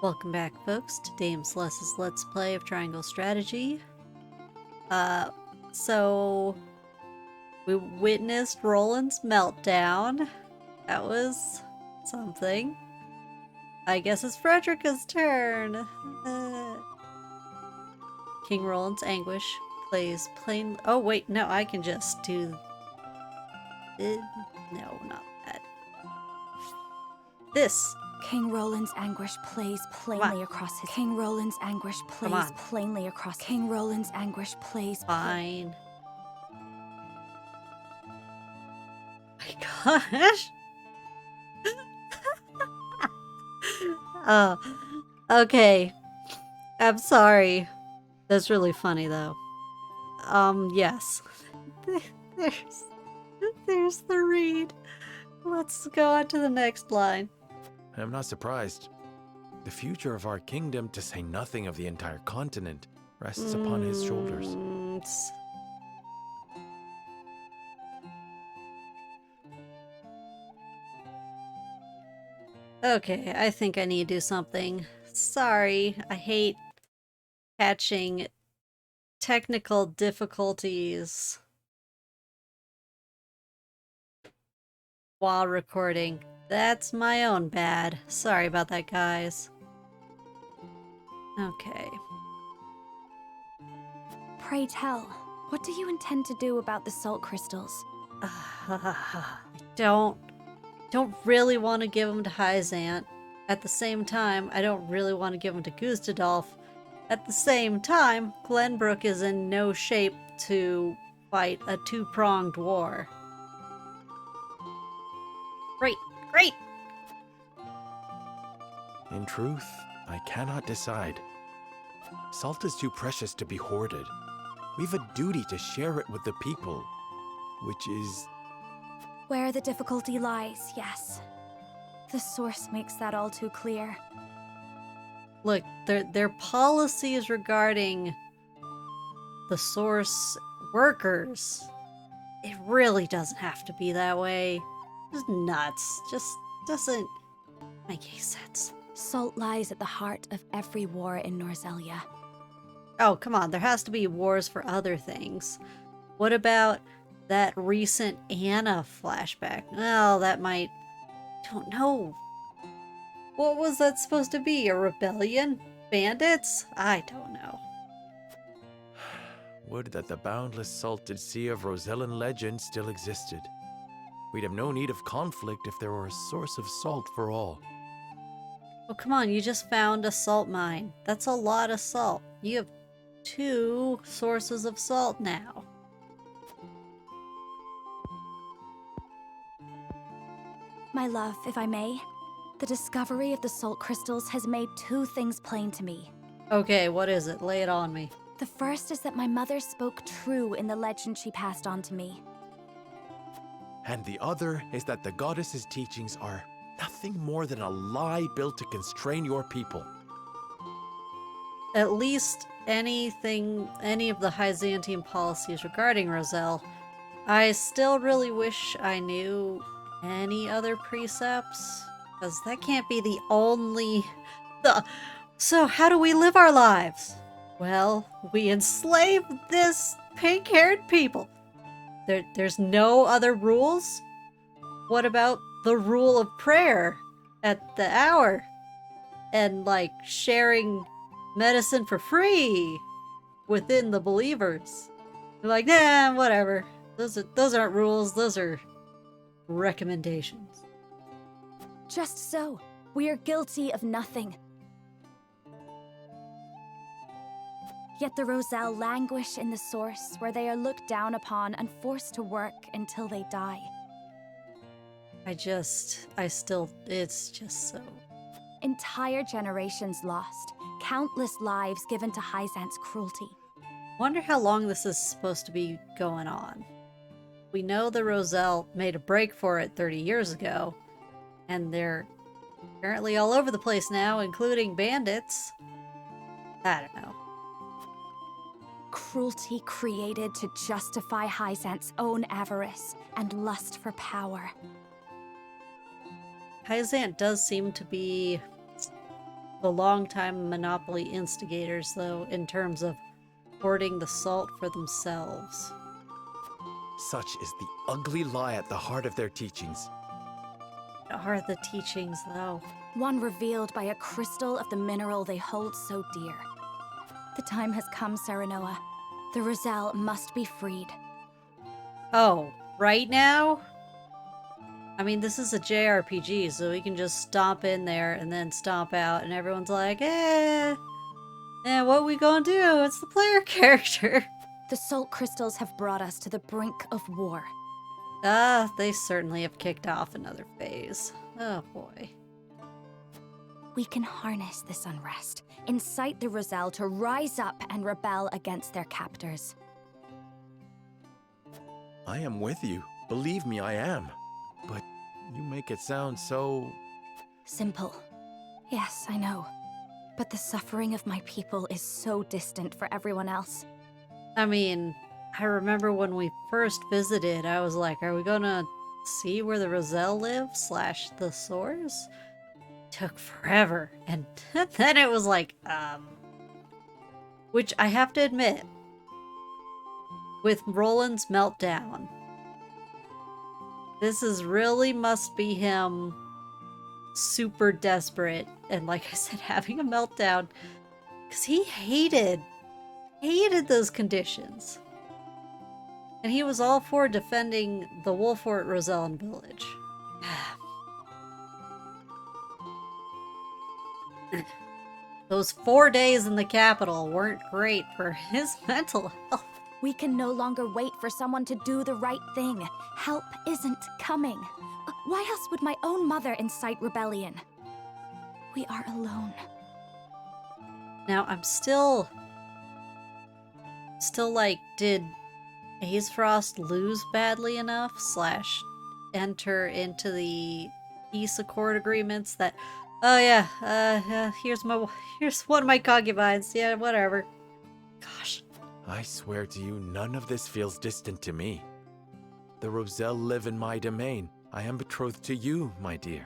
Welcome back, folks, to Dameceles' Let's Play of Triangle Strategy. So we witnessed Roland's meltdown. That was something. I guess it's Frederica's turn. King Roland's Anguish plays plain. Oh wait, no, I can just do. No, not that. This. King Roland's anguish plays plainly across his. King Roland's anguish plays plainly across. King Roland's anguish plays. Fine. My gosh. Okay. I'm sorry. That's really funny though. Yes. There's the read. Let's go on to the next line. I'm not surprised. The future of our kingdom, to say nothing of the entire continent, rests upon his shoulders. Okay, I think I need to do something. Sorry, I hate catching technical difficulties while recording. That's my own bad. Sorry about that, guys. Okay. Pray tell, what do you intend to do about the salt crystals? Don't really want to give them to Hyzant. At the same time, I don't really want to give them to Gustadolf. At the same time, Glenbrook is in no shape to fight a two-pronged war. Great! In truth, I cannot decide. Salt is too precious to be hoarded. We've a duty to share it with the people, which is... Where the difficulty lies, yes. The source makes that all too clear. Look, their policies regarding the source workers, it really doesn't have to be that way. Just nuts. Just doesn't make any sense. Salt lies at the heart of every war in Norzelia. Oh, come on. There has to be wars for other things. What about that recent Anna flashback? Well, that might... Don't know. What was that supposed to be? A rebellion? Bandits? I don't know. Would that the boundless salted sea of Rosellan legend still existed. We'd have no need of conflict if there were a source of salt for all. Oh, come on. You just found a salt mine. That's a lot of salt. You have 2 sources of salt now. My love, if I may, the discovery of the salt crystals has made 2 things plain to me. Okay, what is it? Lay it on me. The first is that my mother spoke true in the legend she passed on to me. And the other is that the goddess's teachings are nothing more than a lie built to constrain your people. At least any of the Hyzantian policies regarding Roselle, I still really wish I knew any other precepts, because that can't be the only... So how do we live our lives? Well, we enslave this pink-haired people. There's no other rules? What about the rule of prayer at the hour? And, like, sharing medicine for free within the believers? They're like, nah, whatever. Those aren't rules, those are recommendations. Just so. We are guilty of nothing. Yet the Roselle languish in the source, where they are looked down upon and forced to work until they die. It's just so... Entire generations lost. Countless lives given to Hyzant's cruelty. Wonder how long this is supposed to be going on. We know the Roselle made a break for it 30 years ago, and they're apparently all over the place now, including bandits. I don't know. Cruelty created to justify Hyzant's own avarice and lust for power. Hyzant does seem to be the longtime monopoly instigators, though, in terms of hoarding the salt for themselves. Such is the ugly lie at the heart of their teachings. What are the teachings, though? One revealed by a crystal of the mineral they hold so dear. The time has come, Serenoa. The Roselle must be freed. Oh, right now? I mean, this is a JRPG, so we can just stomp in there and then stomp out, and everyone's like, what we gonna do? It's the player character. The salt crystals have brought us to the brink of war. Ah, they certainly have kicked off another phase. Oh boy. We can harness this unrest, incite the Roselle to rise up and rebel against their captors. I am with you. Believe me, I am. But you make it sound so... Simple. Yes, I know. But the suffering of my people is so distant for everyone else. I mean, I remember when we first visited, I was like, are we gonna see where the Roselle live / the source? Took forever. And then it was like, which I have to admit, with Roland's meltdown, this is really must be him super desperate and, like I said, having a meltdown because he hated those conditions. And he was all for defending the Wolfort Rosellan village. Those 4 days in the capital weren't great for his mental health. We can no longer wait for someone to do the right thing. Help isn't coming. Why else would my own mother incite rebellion? We are alone. Now, I'm still like, did Haze Frost lose badly enough / enter into the peace accord agreements that, oh yeah, here's one of my concubines, yeah, whatever. Gosh. I swear to you, none of this feels distant to me. The Roselle live in my domain. I am betrothed to you, my dear.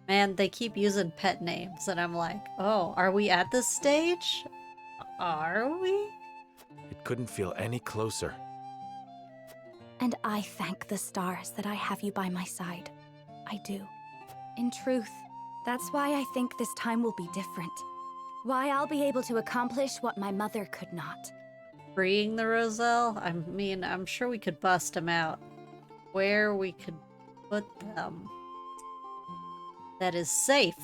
Man, they keep using pet names, and I'm like, oh, are we at this stage? Are we? It couldn't feel any closer. And I thank the stars that I have you by my side. I do. In truth, that's why I think this time will be different. Why I'll be able to accomplish what my mother could not. Freeing the Roselle? I mean, I'm sure we could bust them out. Where we could put them that is safe.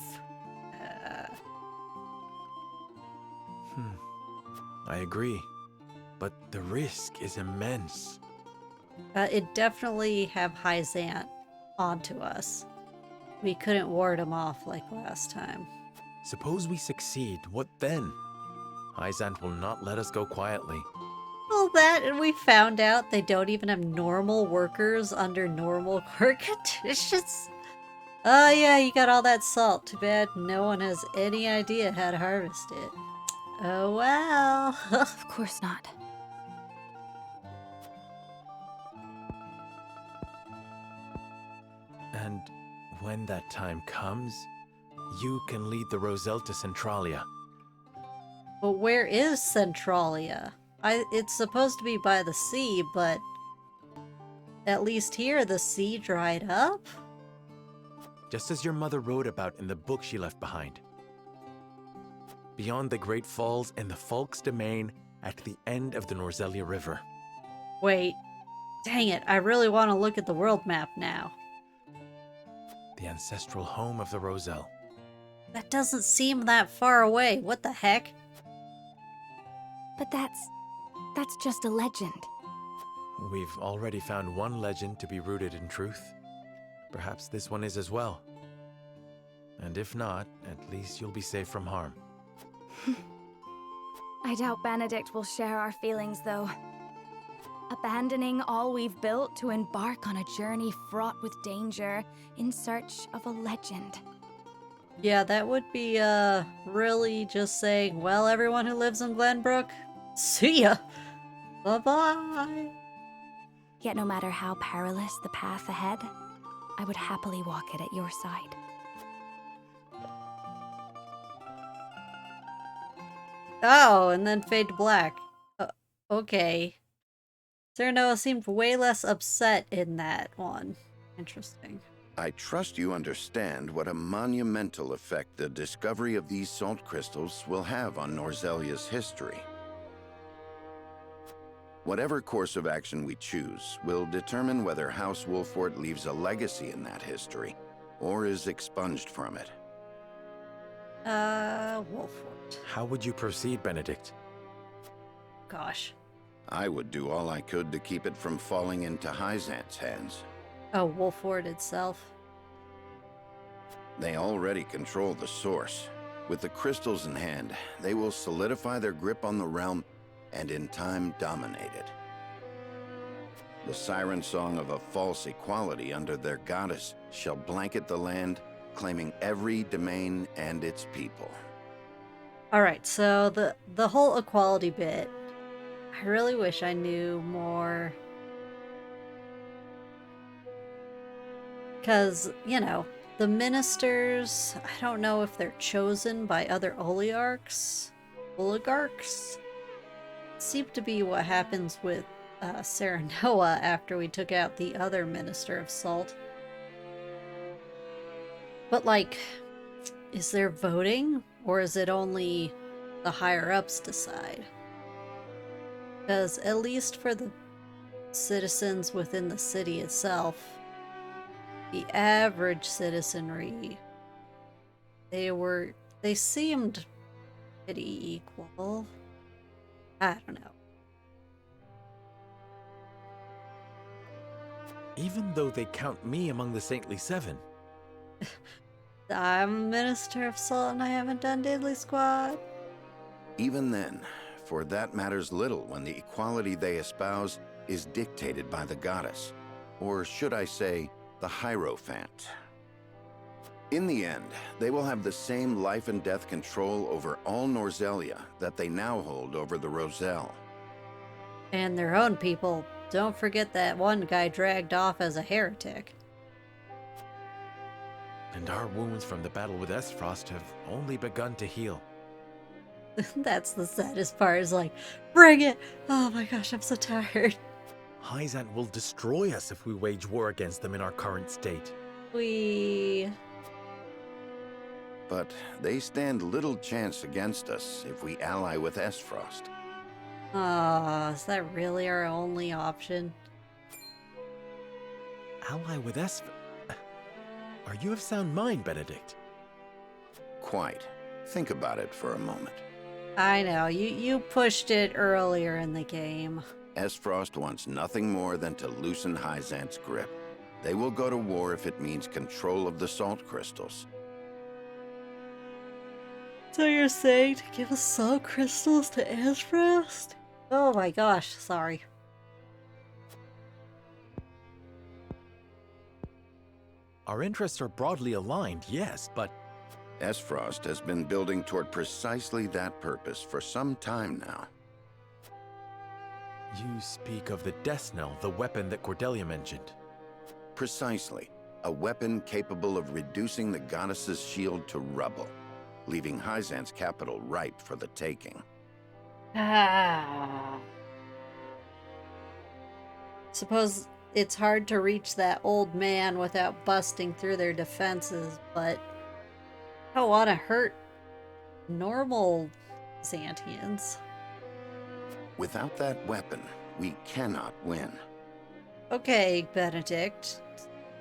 I agree. But the risk is immense. It definitely have Hyzant onto us. We couldn't ward him off like last time. Suppose we succeed, what then? Hyzant will not let us go quietly. Well, that, and we found out they don't even have normal workers under normal work conditions. Oh yeah, you got all that salt. Too bad no one has any idea how to harvest it. Oh well. Of course not. And when that time comes, you can lead the Roselle to Centralia. But where is Centralia? It's supposed to be by the sea, but at least here the sea dried up? Just as your mother wrote about in the book she left behind. Beyond the Great Falls and the Falk's domain at the end of the Norzelia River. Wait, dang it, I really want to look at the world map now. The ancestral home of the Roselle. That doesn't seem that far away. What the heck? But that's just a legend. We've already found one legend to be rooted in truth. Perhaps this one is as well. And if not, at least you'll be safe from harm. I doubt Benedict will share our feelings, though. Abandoning all we've built to embark on a journey fraught with danger in search of a legend. Yeah, that would be, really just saying, well, everyone who lives in Glenbrook, see ya! Bye-bye! Yet no matter how perilous the path ahead, I would happily walk it at your side. Oh, and then fade to black. Okay. Serenoa seemed way less upset in that one. Interesting. I trust you understand what a monumental effect the discovery of these salt crystals will have on Norzelia's history. Whatever course of action we choose will determine whether House Wolfort leaves a legacy in that history, or is expunged from it. Wolfort. How would you proceed, Benedict? Gosh. I would do all I could to keep it from falling into Hyzant's hands. Oh, Wolfort itself. They already control the source. With the crystals in hand, they will solidify their grip on the realm and in time dominate it. The siren song of a false equality under their goddess shall blanket the land, claiming every domain and its people. Alright, so the whole equality bit, I really wish I knew more. Because, you know, the ministers, I don't know if they're chosen by other oligarchs. Seemed to be what happens with Serenoa after we took out the other Minister of Salt. But, like, is there voting? Or is it only the higher-ups decide? Because at least for the citizens within the city itself, the average citizenry, they seemed pretty equal. I don't know. Even though they count me among the Saintly Seven. I'm Minister of Salt and I haven't done Diddly Squad. Even then, for that matters little when the equality they espouse is dictated by the goddess, or should I say, the Hierophant. In the end, they will have the same life and death control over all Norzelia that they now hold over the Roselle. And their own people. Don't forget that one guy dragged off as a heretic. And our wounds from the battle with Esfrost have only begun to heal. That's the saddest part, is like, bring it! Oh my gosh, I'm so tired. Hyzant will destroy us if we wage war against them in our current state. But they stand little chance against us if we ally with Esfrost. Is that really our only option? Ally with Esfrost? Are you of sound mind, Benedict? Quite. Think about it for a moment. I know, you pushed it earlier in the game. Esfrost wants nothing more than to loosen Hyzant's grip. They will go to war if it means control of the salt crystals. So you're saying to give us salt crystals to Esfrost? Oh my gosh, sorry. Our interests are broadly aligned, yes, but... Esfrost has been building toward precisely that purpose for some time now. You speak of the Death Knell, the weapon that Cordelia mentioned. Precisely. A weapon capable of reducing the goddess's shield to rubble, leaving Hyzant's capital ripe for the taking. Suppose it's hard to reach that old man without busting through their defenses, but I don't want to hurt normal Xantians. Without that weapon, we cannot win. Okay, Benedict.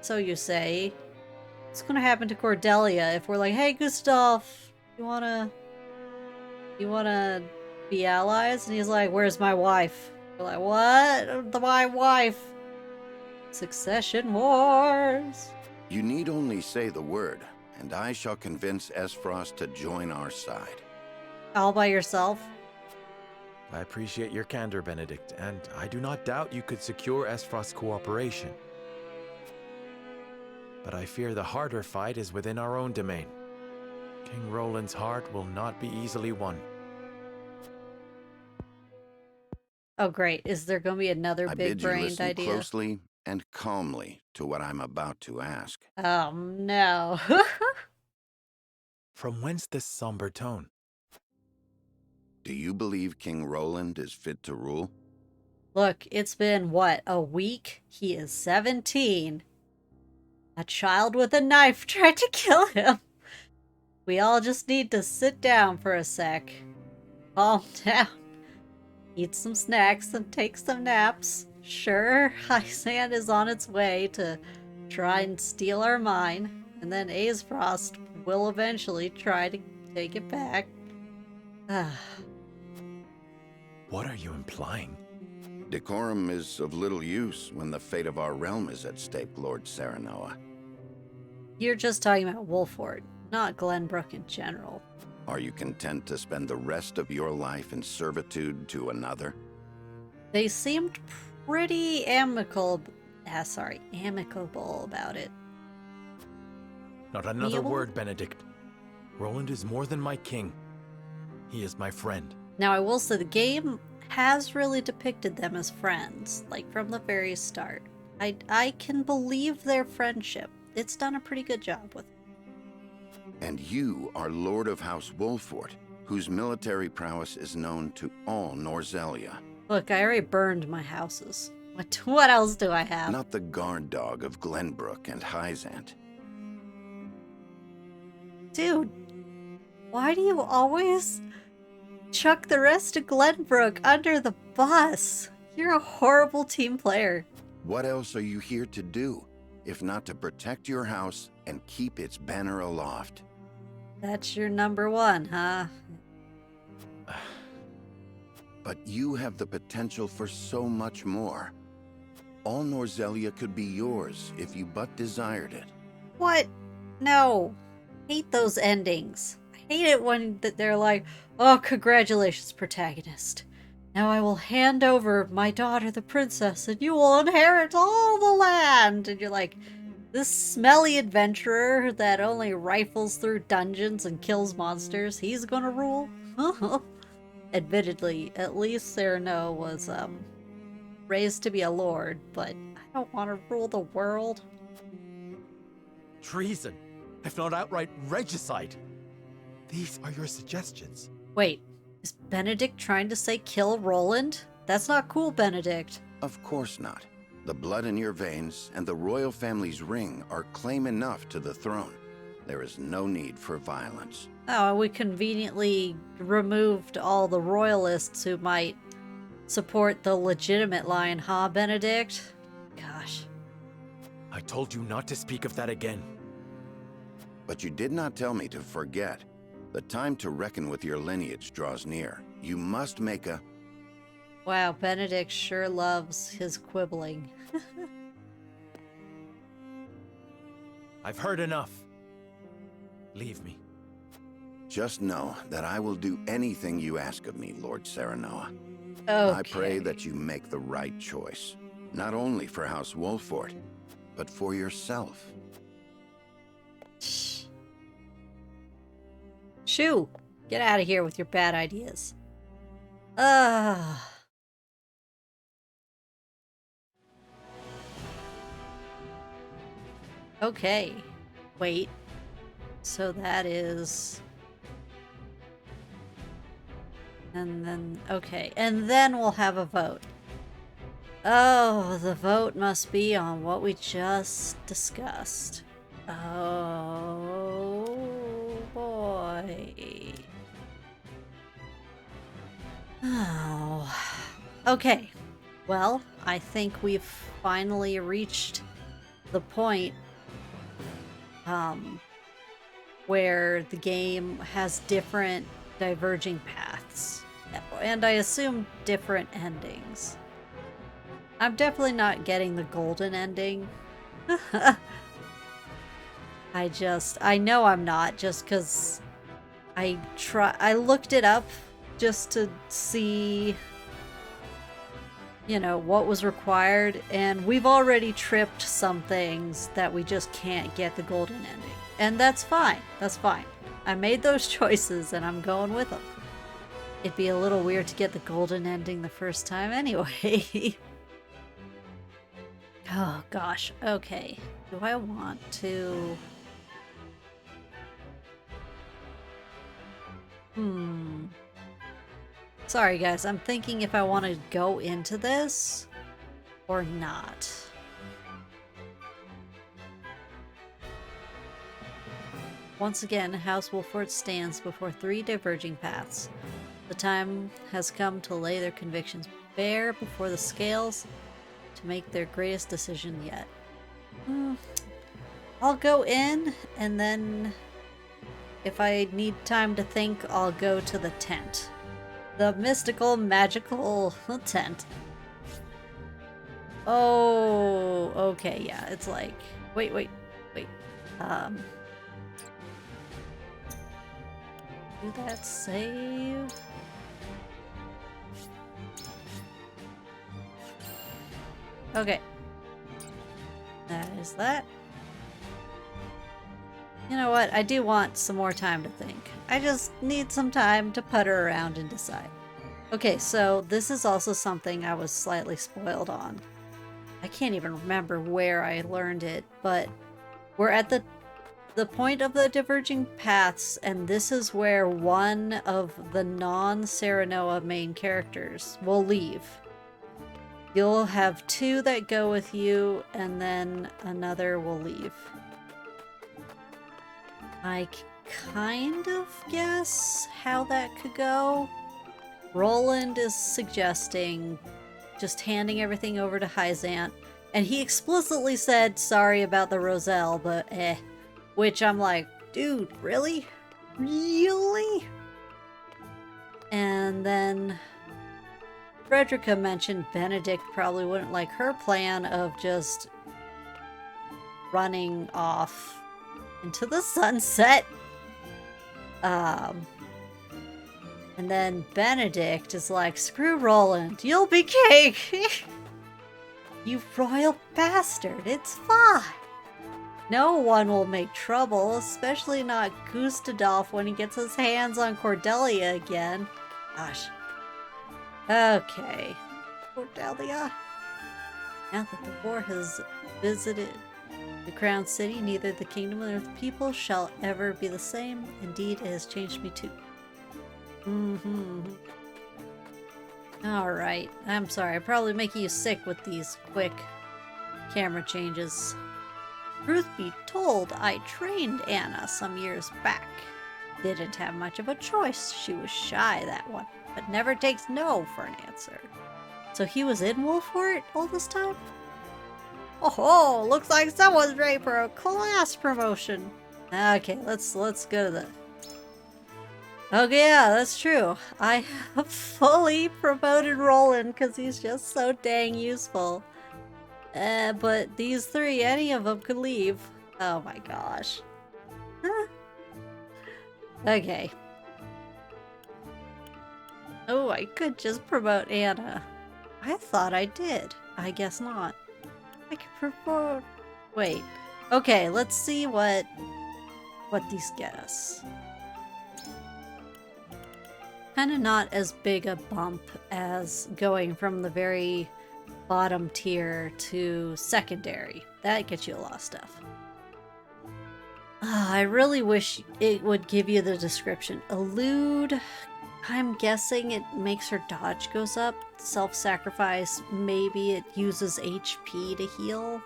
So you say. What's gonna happen to Cordelia if we're like, hey Gustav, you wanna be allies? And he's like, where's my wife? We're like, what? My wife? Succession wars. You need only say the word, and I shall convince Esfrost to join our side. All by yourself? I appreciate your candor, Benedict, and I do not doubt you could secure Esfrost's cooperation. But I fear the harder fight is within our own domain. King Roland's heart will not be easily won. Oh great, is there gonna be another I bid you big-brained listen idea? closely and calmly to what I'm about to ask. Oh no. From whence this somber tone? Do you believe King Roland is fit to rule? Look, it's been, what, a week? He is 17. A child with a knife tried to kill him. We all just need to sit down for a sec. Calm down. Eat some snacks and take some naps. Sure, High Sand is on its way to try and steal our mine, and then Frost will eventually try to take it back. What are you implying? Decorum is of little use when the fate of our realm is at stake, Lord Serenoa. You're just talking about Wolford, not Glenbrook in general. Are you content to spend the rest of your life in servitude to another? They seemed pretty amicable about it. Not another word, Benedict. Roland is more than my king. He is my friend. Now, I will say the game has really depicted them as friends, like from the very start. I can believe their friendship. It's done a pretty good job with it. And you are Lord of House Wolford, whose military prowess is known to all Norzelia. Look, I already burned my houses. What else do I have? Not the guard dog of Glenbrook and Hyzant. Dude, why do you always chuck the rest of Glenbrook under the bus? You're a horrible team player. What else are you here to do, if not to protect your house and keep its banner aloft? That's your number one, huh? But you have the potential for so much more. All Norzelia could be yours if you but desired it. What? No. Hate those endings. I hate it when they're like, oh, congratulations, protagonist. Now I will hand over my daughter, the princess, and you will inherit all the land. And you're like, this smelly adventurer that only rifles through dungeons and kills monsters, he's gonna rule? Admittedly, at least Sereno was, raised to be a lord, but I don't want to rule the world. Treason, if not outright regicide. These are your suggestions. Wait, is Benedict trying to say kill Roland? That's not cool, Benedict. Of course not. The blood in your veins and the royal family's ring are claim enough to the throne. There is no need for violence. Oh, we conveniently removed all the royalists who might support the legitimate line, huh, Benedict? Gosh. I told you not to speak of that again. But you did not tell me to forget. The time to reckon with your lineage draws near. You must make a... Wow, Benedict sure loves his quibbling. I've heard enough. Leave me. Just know that I will do anything you ask of me, Lord Serenoa. Okay. I pray that you make the right choice. Not only for House Wolford, but for yourself. Shoo! Get out of here with your bad ideas. Okay. Wait. So that is... And then... Okay. And then we'll have a vote. Oh, the vote must be on what we just discussed. Oh, boy. Oh. Okay. Well, I think we've finally reached the point where the game has different diverging paths. And I assume different endings. I'm definitely not getting the golden ending. I know I'm not, just because I looked it up just to see, you know, what was required, and we've already tripped some things that we just can't get the golden ending. And that's fine. That's fine. I made those choices and I'm going with them. It'd be a little weird to get the golden ending the first time anyway. Oh gosh. Okay. Do I want to... Sorry guys, I'm thinking if I want to go into this or not. Once again, House Wolford stands before three diverging paths. The time has come to lay their convictions bare before the scales to make their greatest decision yet. I'll go in, and then if I need time to think, I'll go to the tent. The mystical, magical tent. Oh, okay, yeah, it's like... Wait. Do that save? Okay. That is that. You know what? I do want some more time to think. I just need some time to putter around and decide. Okay, so this is also something I was slightly spoiled on. I can't even remember where I learned it, but we're at the point of the diverging paths, and this is where one of the non-Serenoa main characters will leave. You'll have two that go with you, and then another will leave. I kind of guess how that could go. Roland is suggesting just handing everything over to Hyzant, and he explicitly said sorry about the Roselle, but which I'm like, dude, really? Really? And then Frederica mentioned Benedict probably wouldn't like her plan of just running off into the sunset. And then Benedict is like, screw Roland, you'll be king! You royal bastard, it's fine! No one will make trouble, especially not Gustadolf when he gets his hands on Cordelia again. Gosh. Okay. Cordelia. Now that the war has visited the crown city, neither the kingdom nor the people shall ever be the same. Indeed, it has changed me too. Alright. I'm sorry, I'm probably making you sick with these quick camera changes. Truth be told, I trained Anna some years back. Didn't have much of a choice. She was shy, that one, but never takes no for an answer. So he was in Wolfort all this time? Oh, looks like someone's ready for a class promotion. Okay, let's go to the... Okay, yeah, that's true. I have fully promoted Roland because he's just so dang useful. But these three, any of them could leave. Oh my gosh. Huh. Okay. Oh, I could just promote Anna. I thought I did. I guess not. I could promote... Wait. Okay, let's see what these get us. Kinda not as big a bump as going from the very bottom tier to secondary. That gets you a lot of stuff. I really wish it would give you the description. Elude, I'm guessing it makes her dodge goes up. Self-sacrifice, maybe it uses HP to heal.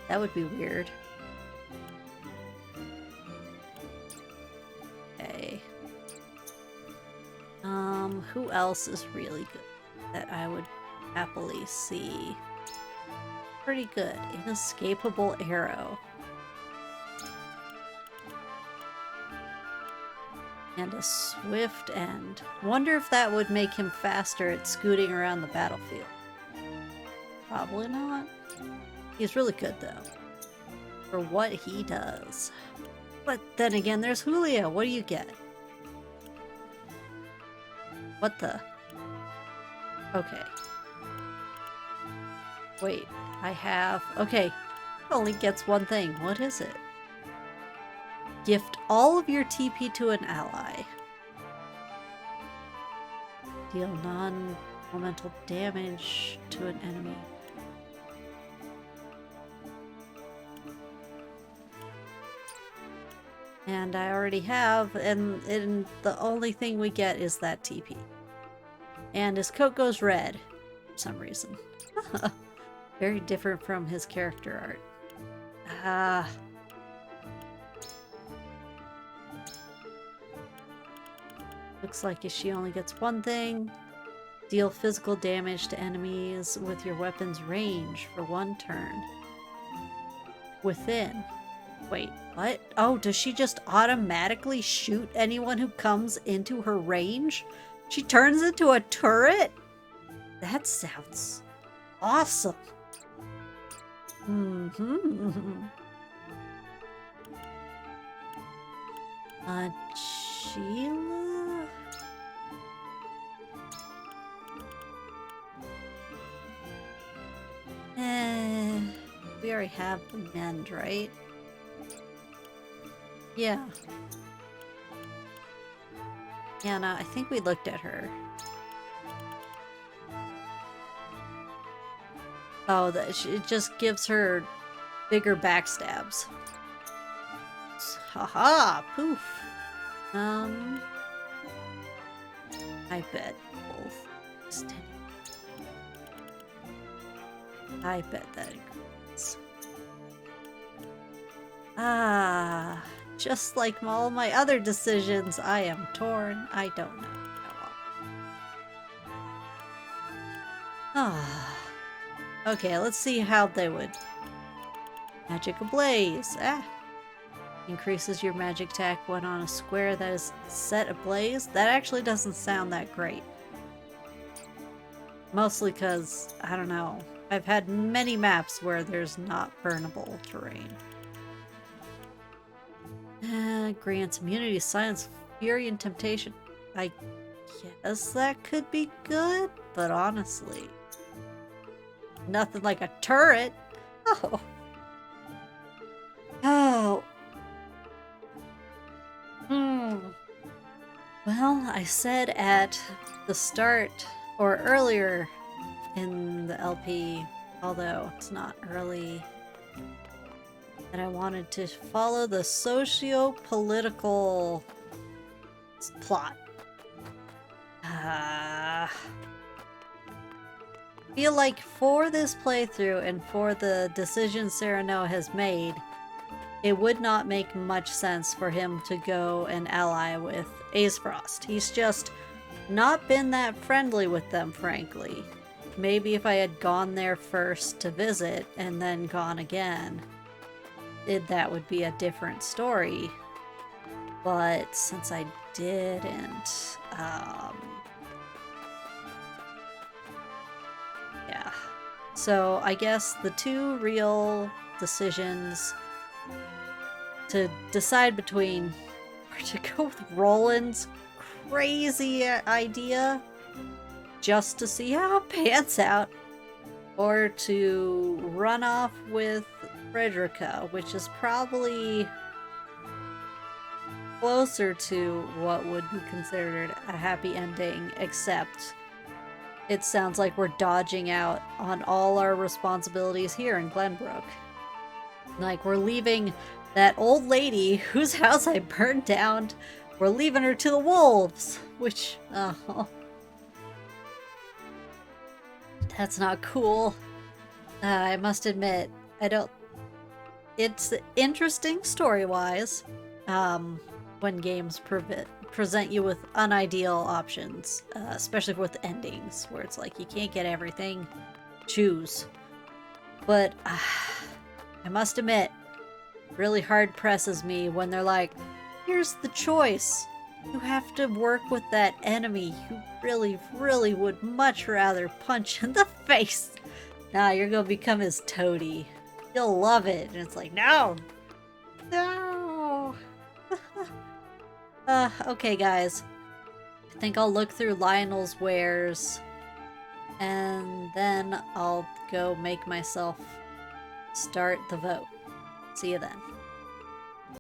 That would be weird. Okay. Who else is really good that I would happily see? Pretty good. Inescapable arrow. And a swift end. Wonder if that would make him faster at scooting around the battlefield. Probably not. He's really good though. For what he does. But then again, there's Julia. What do you get? What the? Okay. Wait, I have... Okay, it only gets one thing. What is it? Gift all of your TP to an ally. Deal non-elemental damage to an enemy. And I already have, and the only thing we get is that TP. And his coat goes red for some reason. Very different from his character art. Ah. Looks like she only gets one thing. Deal physical damage to enemies with your weapon's range for 1 turn. Within. Wait, what? Oh, does she just automatically shoot anyone who comes into her range? She turns into a turret? That sounds awesome. Sheila? We already have the mend, right? Yeah. Anna, I think we looked at her. Oh, it just gives her bigger backstabs. Haha, poof. I bet both. I bet that agrees. Ah, just like all my other decisions, I am torn. I don't know. Ah. Okay, let's see how they would. Magic ablaze. Ah. Increases your magic attack when on a square that is set ablaze. That actually doesn't sound that great. Mostly because, I don't know, I've had many maps where there's not burnable terrain. Grants immunity, silence, fury, and temptation. I guess that could be good, but honestly, nothing like a turret. Oh. Oh. Well, I said at the start, or earlier in the LP, although it's not early, that I wanted to follow the socio-political plot. I feel like for this playthrough and for the decisions Sereno has made, it would not make much sense for him to go and ally with Aesfrost. He's just not been that friendly with them, frankly. Maybe if I had gone there first to visit and then gone again, that would be a different story. But since I didn't, yeah. So I guess the two real decisions to decide between are to go with Roland's crazy idea just to see how it pans out, or to run off with Frederica, which is probably closer to what would be considered a happy ending, except it sounds like we're dodging out on all our responsibilities here in Glenbrook. Like, we're leaving that old lady whose house I burned down, we're leaving her to the wolves, which, oh, that's not cool. I must admit, it's interesting story-wise, when games present you with unideal options, especially with endings, where it's like, you can't get everything, choose. But, I must admit, really hard presses me when they're like, here's the choice. You have to work with that enemy you really, really would much rather punch in the face. Nah, you're gonna become his toady. You'll love it. And it's like, no! No! Okay guys. I think I'll look through Lionel's wares, and then I'll go make myself start the vote. See you then.